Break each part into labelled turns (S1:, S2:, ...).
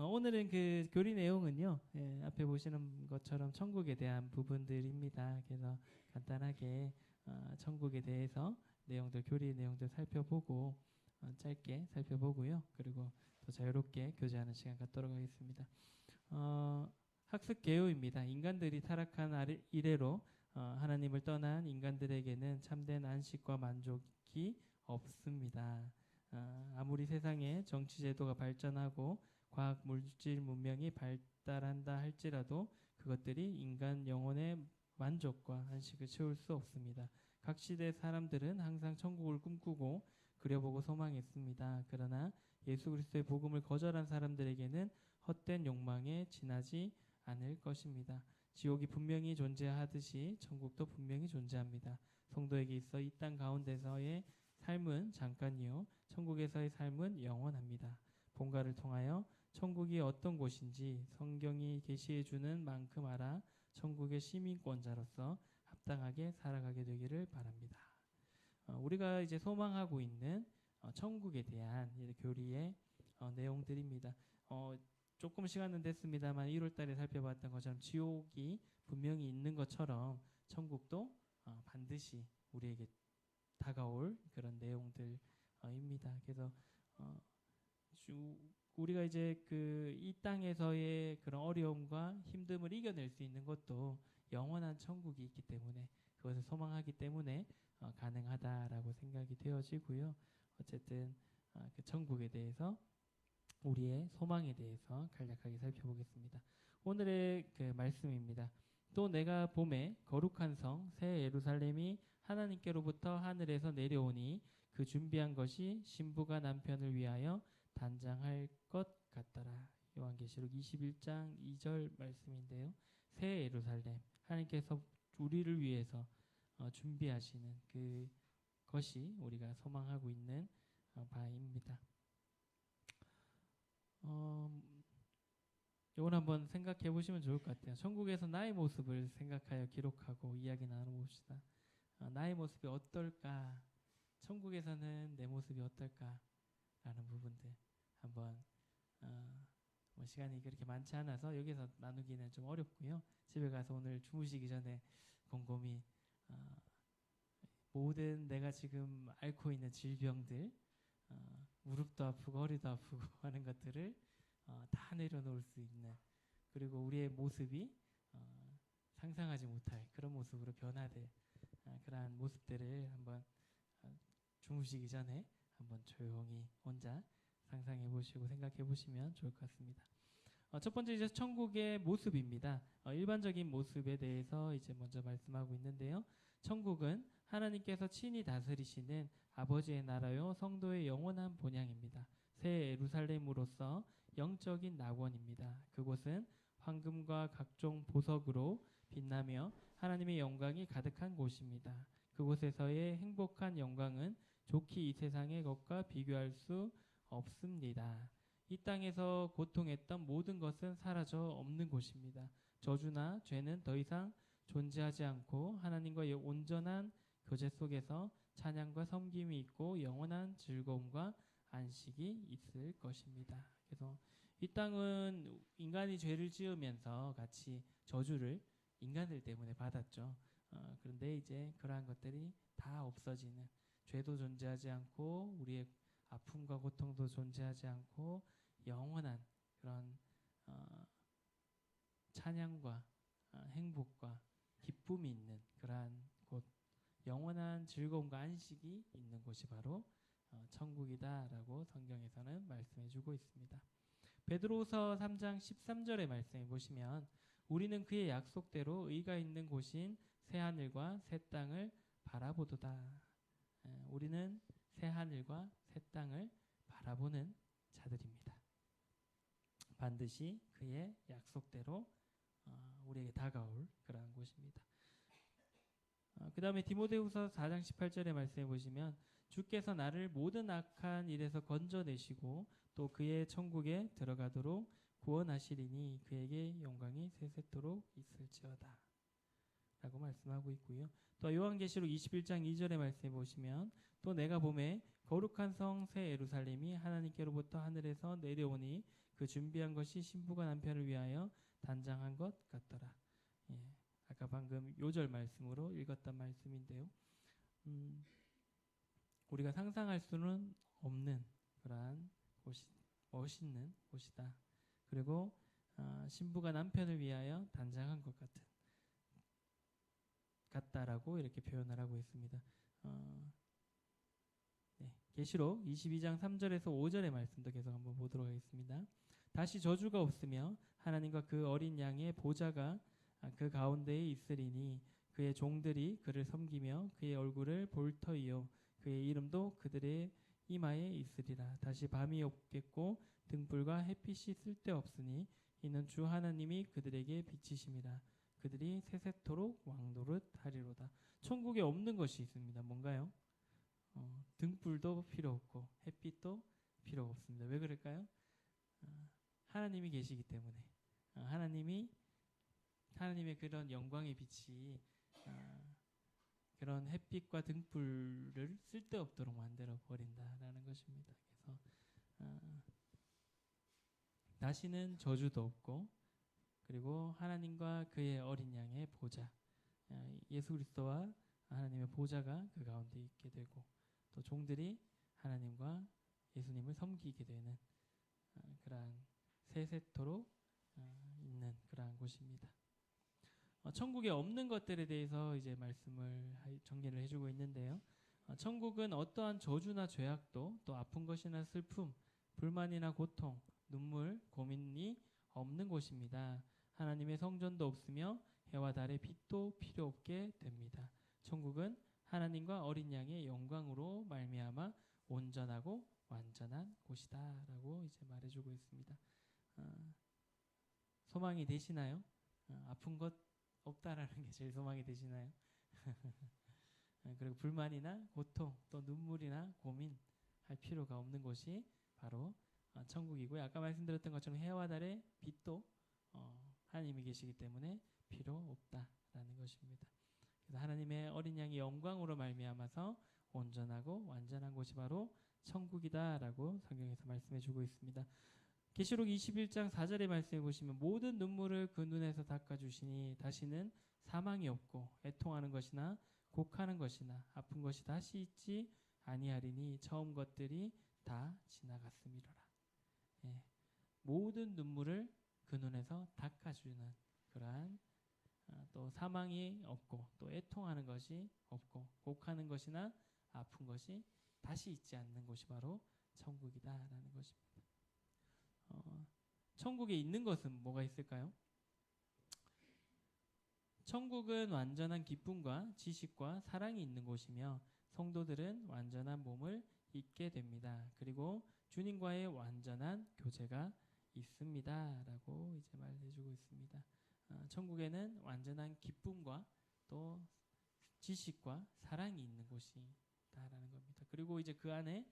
S1: 오늘은 그 교리 내용은요, 앞에 보시는 것처럼 천국에 대한 부분들입니다. 그래서 간단하게 천국에 대해서 내용들, 교리 내용들 살펴보고 짧게 살펴보고요. 그리고 또 자유롭게 교제하는 시간 갖도록 하겠습니다. 학습 개요입니다. 인간들이 타락한 이래로 하나님을 떠난 인간들에게는 참된 안식과 만족이 없습니다. 아무리 세상의 정치 제도가 발전하고 과학 물질 문명이 발달한다 할지라도 그것들이 인간 영혼의 만족과 안식을 채울 수 없습니다. 각 시대 사람들은 항상 천국을 꿈꾸고 그려보고 소망했습니다. 그러나 예수 그리스도의 복음을 거절한 사람들에게는 헛된 욕망에 지나지 않을 것입니다. 지옥이 분명히 존재하듯이 천국도 분명히 존재합니다. 성도에게 있어 이 땅 가운데서의 삶은 잠깐이요 천국에서의 삶은 영원합니다. 본가를 통하여 천국이 어떤 곳인지 성경이 계시해 주는 만큼 알아 천국의 시민권자로서 합당하게 살아가게 되기를 바랍니다. 우리가 이제 소망하고 있는 천국에 대한 교리의 내용들입니다. 조금 시간은 됐습니다만 1월 달에 살펴봤던 것처럼 지옥이 분명히 있는 것처럼 천국도 반드시 우리에게 다가올 그런 내용들입니다. 그래서 우리가 이제 그 이 땅에서의 그런 어려움과 힘듦을 이겨낼 수 있는 것도 영원한 천국이 있기 때문에 그것을 소망하기 때문에 가능하다라고 생각이 되어지고요. 어쨌든 그 천국에 대해서 우리의 소망에 대해서 간략하게 살펴보겠습니다. 오늘의 그 말씀입니다. 또 내가 봄에 거룩한 성 새 예루살렘이 하나님께로부터 하늘에서 내려오니 그 준비한 것이 신부가 남편을 위하여 단장할 것 같더라. 요한계시록 21장 2절 말씀인데요. 새 예루살렘, 하나님께서 우리를 위해서 준비하시는 그 것이 우리가 소망하고 있는 바입니다. 이걸 한번 생각해 보시면 좋을 것 같아요. 천국에서 나의 모습을 생각하여 기록하고 이야기 나눠봅시다. 나의 모습이 어떨까? 천국에서는 내 모습이 어떨까? 라는 부분들 한번 뭐 시간이 그렇게 많지 않아서 여기서 나누기는 좀 어렵고요. 집에 가서 오늘 주무시기 전에 곰곰이 모든 내가 지금 앓고 있는 질병들, 무릎도 아프고 허리도 아프고 하는 것들을 다 내려놓을 수 있는, 그리고 우리의 모습이 상상하지 못할 그런 모습으로 변화될 그러한 모습들을 한번 주무시기 전에 한번 조용히 혼자 상상해 보시고 생각해 보시면 좋을 것 같습니다. 첫 번째 이제 천국의 모습입니다. 일반적인 모습에 대해서 이제 먼저 말씀하고 있는데요. 천국은 하나님께서 친히 다스리시는 아버지의 나라요 성도의 영원한 본향입니다. 새 예루살렘으로서 영적인 낙원입니다. 그곳은 황금과 각종 보석으로 빛나며 하나님의 영광이 가득한 곳입니다. 그곳에서의 행복한 영광은 좋게 이 세상의 것과 비교할 수 없습니다. 이 땅에서 고통했던 모든 것은 사라져 없는 곳입니다. 저주나 죄는 더 이상 존재하지 않고 하나님과의 온전한 교제 속에서 찬양과 섬김이 있고 영원한 즐거움과 안식이 있을 것입니다. 그래서 이 땅은 인간이 죄를 지으면서 같이 저주를 인간들 때문에 받았죠. 그런데 이제 그러한 것들이 다 없어지는, 죄도 존재하지 않고 우리의 아픔과 고통도 존재하지 않고 영원한 그런 찬양과 행복과 기쁨이 있는 그러한 곳, 영원한 즐거움과 안식이 있는 곳이 바로 천국이다라고 성경에서는 말씀해주고 있습니다. 베드로후서 3장 13절의 말씀에 보시면 우리는 그의 약속대로 의가 있는 곳인 새 하늘과 새 땅을 바라보도다. 우리는 새 하늘과 새 땅을 바라보는 자들입니다. 반드시 그의 약속대로 우리에게 다가올 그러한 곳입니다. 그 다음에 디모데후서 4장 18절의 말씀에 보시면 주께서 나를 모든 악한 일에서 건져내시고 또 그의 천국에 들어가도록 구원하시리니 그에게 영광이 세세토록 있을지어다 라고 말씀하고 있고요. 또 요한계시록 21장 2절의 말씀에 보시면 또 내가 봄에 거룩한 성 새 예루살렘이 하나님께로부터 하늘에서 내려오니 그 준비한 것이 신부가 남편을 위하여 단장한 것 같더라. 예, 아까 방금 요절 말씀으로 읽었던 말씀인데요. 우리가 상상할 수는 없는 그러한 곳이 멋있는 곳이다. 그리고 신부가 남편을 위하여 단장한 것 같다라고 이렇게 표현을 하고 있습니다. 네, 계시록 22장 3절에서 5절의 말씀도 계속 한번 보도록 하겠습니다. 다시 저주가 없으며 하나님과 그 어린 양의 보좌가 그 가운데에 있으리니 그의 종들이 그를 섬기며 그의 얼굴을 볼 터이요 그의 이름도 그들의 이마에 있으리라. 다시 밤이 없겠고 등불과 햇빛이 쓸데없으니 이는 주 하나님이 그들에게 비치심이라. 그들이 세세토록 왕노릇 하리로다. 천국에 없는 것이 있습니다. 뭔가요? 등불도 필요 없고 햇빛도 필요 없습니다. 왜 그럴까요? 하나님이 계시기 때문에. 하나님의 그런 영광의 빛이 그런 햇빛과 등불을 쓸데없도록 만들어 버린다라는 것입니다. 그래서 다시는 저주도 없고 그리고 하나님과 그의 어린 양의 보좌, 예수 그리스도와 하나님의 보좌가 그 가운데 있게 되고 또 종들이 하나님과 예수님을 섬기게 되는 그러한 세세토록 있는 그러한 곳입니다. 천국에 없는 것들에 대해서 이제 말씀을 정리를 해주고 있는데요. 천국은 어떠한 저주나 죄악도 또 아픈 것이나 슬픔, 불만이나 고통, 눈물, 고민이 없는 곳입니다. 하나님의 성전도 없으며 해와 달의 빛도 필요 없게 됩니다. 천국은 하나님과 어린 양의 영광으로 말미암아 온전하고 완전한 곳이다라고 이제 말해주고 있습니다. 소망이 되시나요? 아픈 것 없다라는 게 제일 소망이 되시나요? 그리고 불만이나 고통 또 눈물이나 고민 할 필요가 없는 곳이 바로 천국이고요. 아까 말씀드렸던 것처럼 해와 달의 빛도 하나님이 계시기 때문에 필요 없다라는 것입니다. 그래서 하나님의 어린 양의 영광으로 말미암아서 온전하고 완전한 곳이 바로 천국이다라고 성경에서 말씀해주고 있습니다. 계시록 21장 4절의 말씀해 보시면 모든 눈물을 그 눈에서 닦아주시니 다시는 사망이 없고 애통하는 것이나 곡하는 것이나 아픈 것이 다시 있지 아니하리니 처음 것들이 다 지나갔음이로라. 예, 모든 눈물을 그 눈에서 닦아주는 그러한 또 사망이 없고 또 애통하는 것이 없고 곡하는 것이나 아픈 것이 다시 있지 않는 곳이 바로 천국이다라는 것입니다. 천국에 있는 것은 뭐가 있을까요? 천국은 완전한 기쁨과 지식과 사랑이 있는 곳이며 성도들은 완전한 몸을 입게 됩니다. 그리고 주님과의 완전한 교제가 있습니다. 라고 이제 말해주고 있습니다. 천국에는 완전한 기쁨과 또 지식과 사랑이 있는 곳이다라는 겁니다. 그리고 이제 그 안에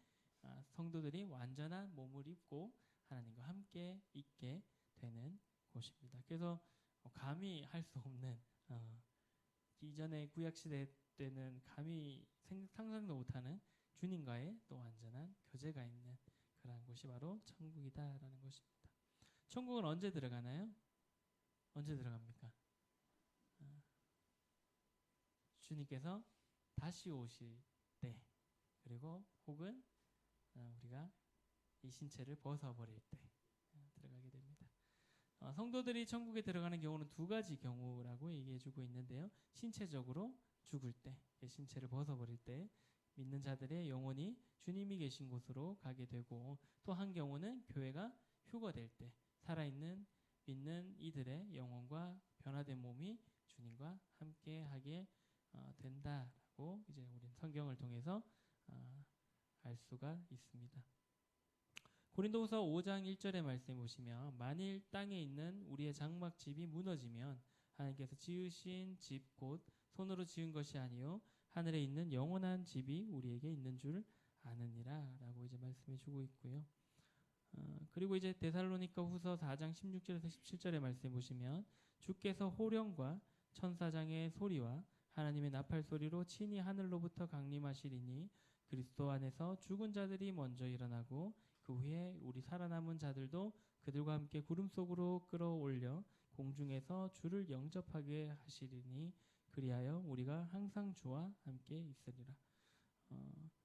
S1: 성도들이 완전한 몸을 입고 하나님과 함께 있게 되는 곳입니다. 그래서 감히 할 수 없는 이전의 구약시대 때는 감히 상상도 못하는 주님과의 또 완전한 교제가 있는 그러한 곳이 바로 천국이다라는 것입니다. 천국은 언제 들어가나요? 언제 들어갑니까? 주님께서 다시 오실 때 그리고 혹은 우리가 이 신체를 벗어버릴 때 들어가게 됩니다. 성도들이 천국에 들어가는 경우는 두 가지 경우라고 얘기해주고 있는데요. 신체적으로 죽을 때, 신체를 벗어버릴 때 믿는 자들의 영혼이 주님이 계신 곳으로 가게 되고 또 한 경우는 교회가 휴거될 때 살아있는 믿는 이들의 영혼과 변화된 몸이 주님과 함께하게 된다라고 이제 우리는 성경을 통해서 알 수가 있습니다. 고린도후서 5장 1절의 말씀에 보시면 만일 땅에 있는 우리의 장막집이 무너지면 하나님께서 지으신 집 곧 손으로 지은 것이 아니요 하늘에 있는 영원한 집이 우리에게 있는 줄 아느니라 라고 이제 말씀해 주고 있고요. 그리고 이제 데살로니가 후서 4장 16절에서 17절의 말씀해 보시면 주께서 호령과 천사장의 소리와 하나님의 나팔 소리로 친히 하늘로부터 강림하시리니 그리스도 안에서 죽은 자들이 먼저 일어나고 그 후에 우리 살아남은 자들도 그들과 함께 구름 속으로 끌어올려 공중에서 주를 영접하게 하시리니 그리하여 우리가 항상 주와 함께 있으리라.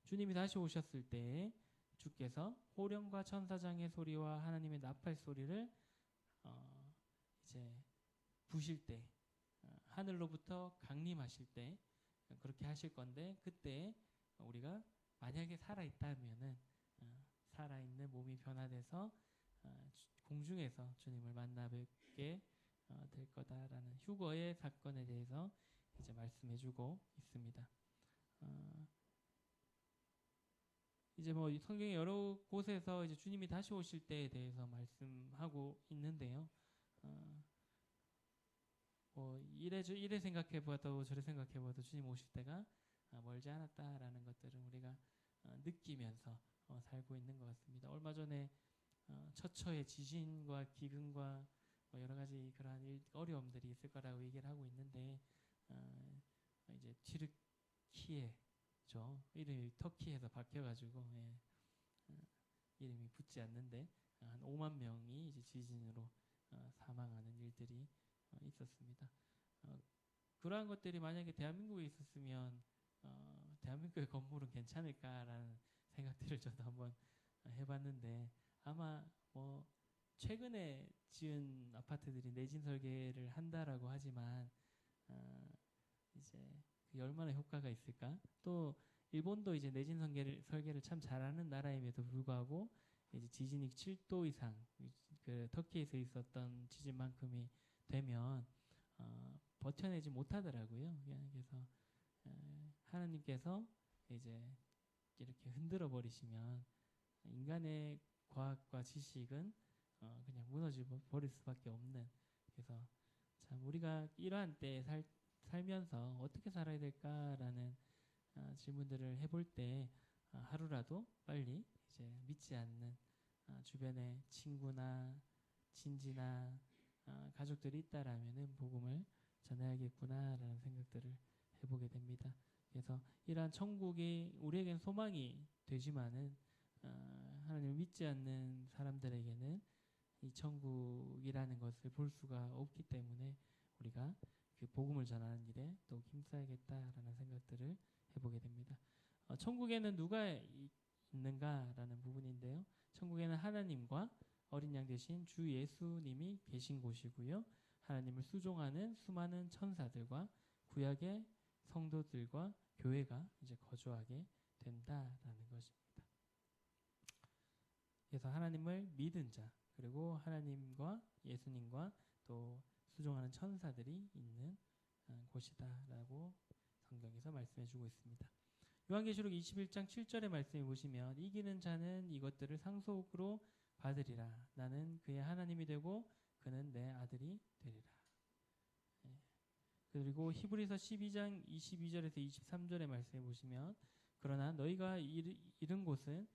S1: 주님이 다시 오셨을 때 주께서 호령과 천사장의 소리와 하나님의 나팔 소리를 이제 부실 때 하늘로부터 강림하실 때 그렇게 하실 건데 그때 우리가 만약에 살아있다면은 살아있는 몸이 변화돼서 공중에서 주님을 만나 뵙게 될 거다라는 휴거의 사건에 대해서 이제 말씀해주고 있습니다. 이제 뭐 성경의 여러 곳에서 이제 주님이 다시 오실 때에 대해서 말씀하고 있는데요. 뭐 이래 생각해봐도 저래 생각해봐도 주님 오실 때가 멀지 않았다라는 것들을 우리가 느끼면서 살고 있는 것 같습니다. 얼마 전에 처처의 지진과 기근과 뭐 여러 가지 그러한 어려움들이 있을 거라고 얘기를 하고 있는데 이제 튀르키예죠. 이름이 터키에서 바뀌어가지고 이름이 붙지 않는데 한 5만 명이 이제 지진으로 사망하는 일들이 있었습니다. 그러한 것들이 만약에 대한민국에 있었으면 대한민국의 건물은 괜찮을까라는 생각들을 저도 한번 해봤는데 아마 뭐 최근에 지은 아파트들이 내진 설계를 한다라고 하지만 이제 그게 얼마나 효과가 있을까? 또 일본도 이제 내진 설계를 참 잘하는 나라임에도 불구하고 이제 지진이 7도 이상 그 터키에서 있었던 지진만큼이 되면 버텨내지 못하더라고요. 그래서 하나님께서 이제 이렇게 흔들어 버리시면 인간의 과학과 지식은 그냥 무너져 버릴 수밖에 없는. 그래서 참 우리가 이러한 때에 살면서 어떻게 살아야 될까라는 질문들을 해볼 때 하루라도 빨리 이제 믿지 않는 주변의 친구나 친지나 가족들이 있다라면은 복음을 전해야겠구나라는 생각들을 해보게 됩니다. 그래서 이러한 천국이 우리에겐 소망이 되지만은 하나님을 믿지 않는 사람들에게는 이 천국이라는 것을 볼 수가 없기 때문에 우리가 그 복음을 전하는 일에 또 힘써야겠다라는 생각들을 해보게 됩니다. 천국에는 누가 있는가라는 부분인데요. 천국에는 하나님과 어린 양 대신 주 예수님이 계신 곳이고요. 하나님을 수종하는 수많은 천사들과 구약의 성도들과 교회가 이제 거주하게 된다라는 것입니다. 그래서 하나님을 믿은 자 그리고 하나님과 예수님과 또 수종하는 천사들이 있는 곳이다라고 성경에서 말씀해주고 있습니다. 요한계시록 21장 7절의 말씀을 보시면 이기는 자는 이것들을 상속으로 받으리라. 나는 그의 하나님이 되고 그는 내 아들이 되리라. 그리고 히브리서 12장 22절에서 23절의 말씀을 보시면 그러나 너희가 이른 곳은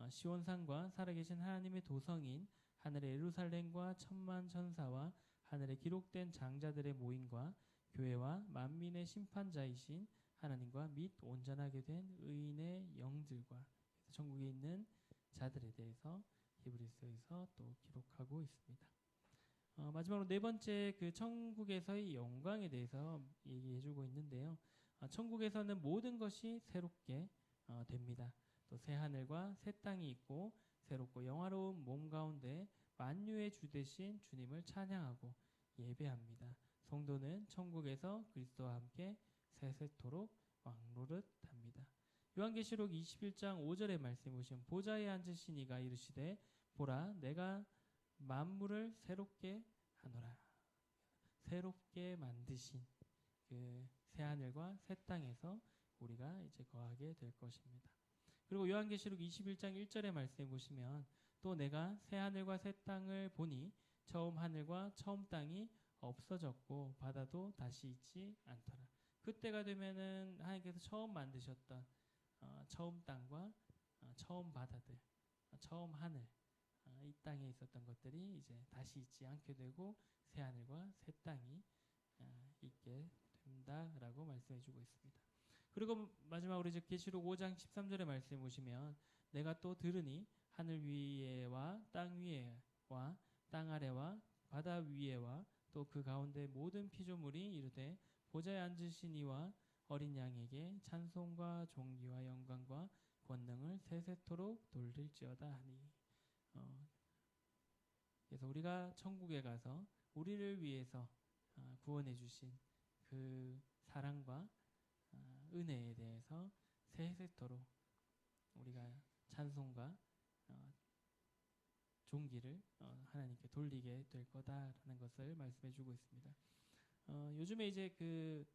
S1: 시온산과 살아계신 하나님의 도성인 하늘의 예루살렘과 천만 천사와 하늘에 기록된 장자들의 모임과 교회와 만민의 심판자이신 하나님과 및 온전하게 된 의인의 영들과 천국에 있는 자들에 대해서 히브리서에서 또 기록하고 있습니다. 마지막으로 네 번째 그 천국에서의 영광에 대해서 얘기해주고 있는데요. 천국에서는 모든 것이 새롭게 됩니다. 또 새 하늘과 새 땅이 있고 새롭고 영화로운 몸 가운데 만유의 주 되신 주님을 찬양하고 예배합니다. 성도는 천국에서 그리스도와 함께 세세토록 왕노릇합니다. 요한계시록 21장 5절의 말씀에 보시면 보좌에 앉으신 이가 이르시되 보라 내가 만물을 새롭게 하노라. 새롭게 만드신 그 새 하늘과 새 땅에서 우리가 이제 거하게 될 것입니다. 그리고 요한계시록 21장 1절의 말씀에 보시면 또 내가 새 하늘과 새 땅을 보니 처음 하늘과 처음 땅이 없어졌고 바다도 다시 있지 않더라. 그때가 되면은 하나님께서 처음 만드셨던 처음 땅과 처음 바다들, 처음 하늘, 이 땅에 있었던 것들이 이제 다시 있지 않게 되고 새 하늘과 새 땅이 있게 된다라고 말씀해주고 있습니다. 그리고 마지막으로 이제 계시록 5장 13절의 말씀에 보시면 내가 또 들으니 하늘 위에와 땅 위에와 땅 아래와 바다 위에와 또 그 가운데 모든 피조물이 이르되 보좌에 앉으신 이와 어린 양에게 찬송과 존귀와 영광과 권능을 세세토록 돌릴지어다 하니. 그래서 우리가 천국에 가서 우리를 위해서 구원해 주신 그 사랑과 은혜에 대해서 세세토록 우리가 찬송과 존귀를 하나님께 돌리게 될 거다라는 것을 말씀해 주고 있습니다. 요즘에 이제 그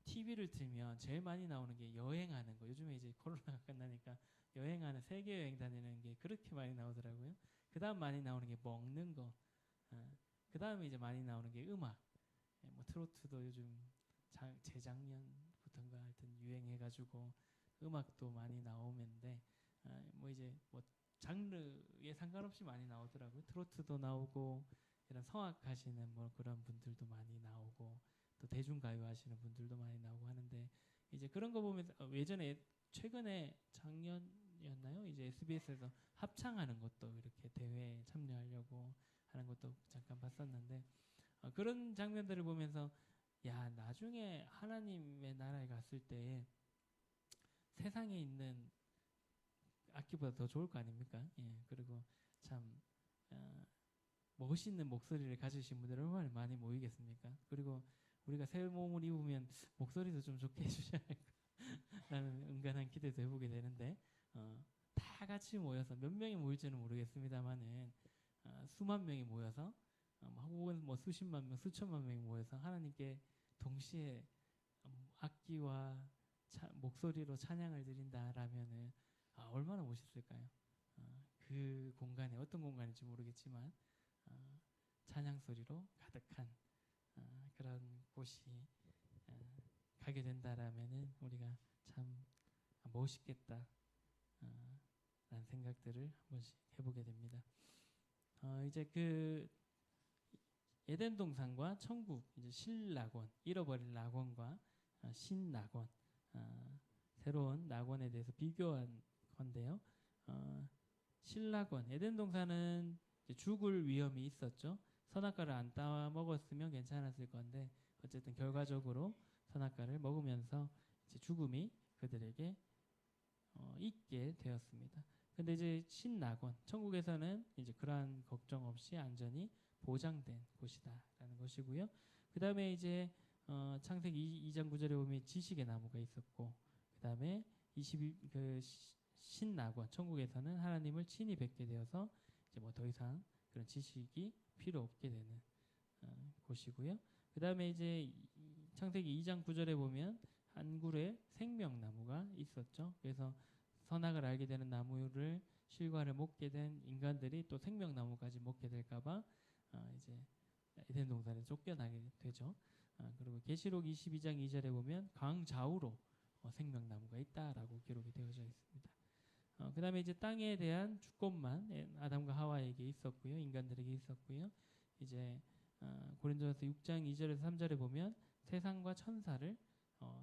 S1: TV를 틀면 제일 많이 나오는 게 여행하는 거. 요즘에 이제 코로나가 끝나니까 여행하는 세계 여행 다니는 게 그렇게 많이 나오더라고요. 그다음 많이 나오는 게 먹는 거. 그다음에 이제 많이 나오는 게 음악. 뭐 트로트도 요즘 재작년부터인가 하여튼 유행해가지고 음악도 많이 나오는데 뭐 이제 뭐 장르에 상관없이 많이 나오더라고요. 트로트도 나오고 이런 성악 하시는 뭐 그런 분들도 많이 나오고 또 대중가요 하시는 분들도 많이 나오고 하는데 이제 그런 거 보면서 예전에 최근에 작년이었나요? 이제 SBS에서 합창하는 것도 이렇게 대회에 참여하려고 하는 것도 잠깐 봤었는데 그런 장면들을 보면서 야 나중에 하나님의 나라에 갔을 때 세상에 있는 악기보다 더 좋을 거 아닙니까? 예, 그리고 참 멋있는 목소리를 가지신 분들 얼마나 많이 모이겠습니까? 그리고 우리가 새 몸을 입으면 목소리도 좀 좋게 해주셔야 할까라는 은근한 기대도 해보게 되는데 다 같이 모여서 몇 명이 모일지는 모르겠습니다만은 수만 명이 모여서 혹은 뭐 수십만 명, 수천만 명이 모여서 하나님께 동시에 악기와 목소리로 찬양을 드린다라면은 얼마나 멋있을까요? 그 공간에 어떤 공간인지 모르겠지만 찬양 소리로 가득한 그런 곳이 가게 된다라면은 우리가 참 멋있겠다 라는 생각들을 한 번씩 해보게 됩니다. 이제 그 에덴 동산과 천국 이제 신낙원 잃어버린 낙원과 신낙원 새로운 낙원에 대해서 비교한 건데요. 신낙원 에덴 동산은 죽을 위험이 있었죠. 선악과를 안 따 먹었으면 괜찮았을 건데 어쨌든 결과적으로 선악과를 먹으면서 이제 죽음이 그들에게 있게 되었습니다. 근데 이제 신낙원 천국에서는 이제 그러한 걱정 없이 안전이 보장된 곳이다라는 것이고요. 그 다음에 이제 창세기 2장 9절에 보면 지식의 나무가 있었고, 그 다음에 그 신낙원 천국에서는 하나님을 친히 뵙게 되어서 이제 뭐 더 이상 그런 지식이 필요 없게 되는 곳이고요. 그 다음에 이제 창세기 2장 9절에 보면 한 그루의 생명나무가 있었죠. 그래서 선악을 알게 되는 나무를 실과를 먹게 된 인간들이 또 생명나무까지 먹게 될까봐 이제 에덴 동산에 쫓겨나게 되죠. 그리고 계시록 22장 2절에 보면 강 좌우로 생명나무가 있다라고 기록이 되어져 있습니다. 그 다음에 이제 땅에 대한 주권만 아담과 하와에게 있었고요. 인간들에게 있었고요. 이제 고린도전서 6장 2절에서 3절에 보면 세상과 천사를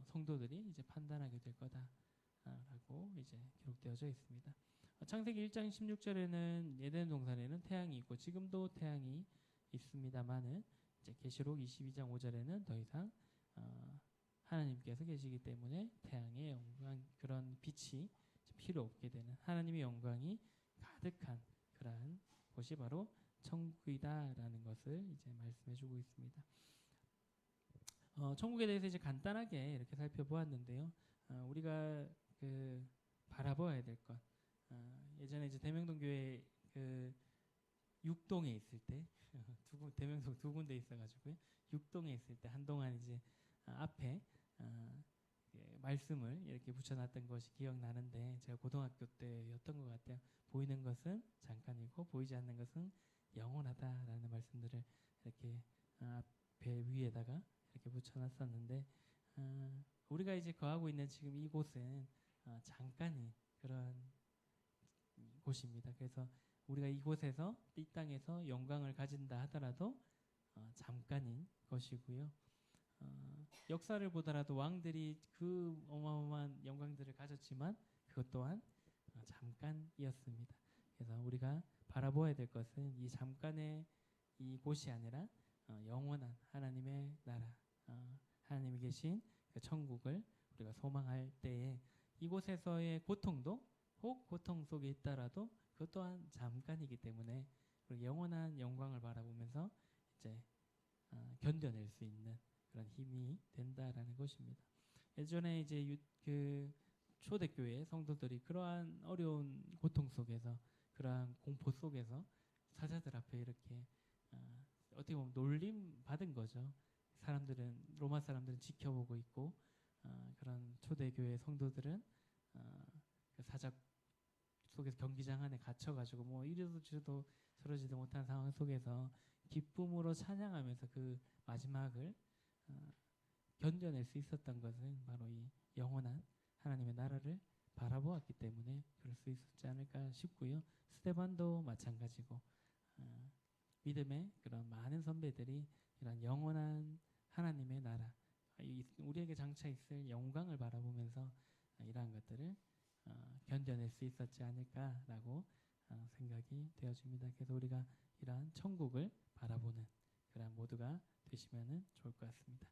S1: 성도들이 이제 판단하게 될 거다라고 이제 기록되어져 있습니다. 창세기 1장 16절에는 에덴 동산에는 태양이 있고 지금도 태양이 있습니다만은 이제 계시록 22장 5절에는 더 이상 하나님께서 계시기 때문에 태양의 영광 그런 빛이 필요 없게 되는 하나님의 영광이 가득한 그러한 곳이 바로 천국이다라는 것을 이제 말씀해주고 있습니다. 천국에 대해서 이제 간단하게 이렇게 살펴보았는데요. 우리가 그 바라봐야 될 것. 예전에 이제 대명동 교회 그 6동에 있을 때 대명동 두 군데 있어가지고요. 6동에 있을 때 한동안 이제 앞에 말씀을 이렇게 붙여놨던 것이 기억나는데 제가 고등학교 때였던 것 같아요. 보이는 것은 잠깐이고 보이지 않는 것은 영원하다라는 말씀들을 이렇게 앞에 위에다가 이렇게 붙여놨었는데 우리가 이제 거하고 있는 지금 이곳은 잠깐인 그런 곳입니다. 그래서 우리가 이곳에서 이 땅에서 영광을 가진다 하더라도 잠깐인 것이고요. 역사를 보더라도 왕들이 그 어마어마한 영광들을 가졌지만 그것 또한 잠깐이었습니다. 그래서 우리가 바라보아야 될 것은 이 잠깐의 이 곳이 아니라 영원한 하나님의 나라, 하나님이 계신 그 천국을 우리가 소망할 때에 이곳에서의 고통도 혹 고통 속에 있더라도 그것 또한 잠깐이기 때문에 우리 영원한 영광을 바라보면서 이제 견뎌낼 수 있는 그런 힘이 된다라는 것입니다. 예전에 이제 그 초대교회 성도들이 그러한 어려운 고통 속에서 그러한 공포 속에서 사자들 앞에 이렇게 어떻게 보면 놀림 받은 거죠. 사람들은 로마 사람들은 지켜보고 있고 그런 초대교회 성도들은 그 사자 속에서 경기장 안에 갇혀가지고 뭐 이리도 저리도 저러지도 못한 상황 속에서 기쁨으로 찬양하면서 그 마지막을 견뎌낼 수 있었던 것은 바로 이 영원한 하나님의 나라를 바라보았기 때문에 그럴 수 있었지 않을까 싶고요. 스데반도 마찬가지고 믿음의 그런 많은 선배들이 이런 영원한 하나님의 나라, 우리에게 장차 있을 영광을 바라보면서 이러한 것들을 견뎌낼 수 있었지 않을까라고 생각이 되어집니다. 그래서 우리가 이러한 천국을 바라보는 그런 모두가 되시면 좋을 것 같습니다.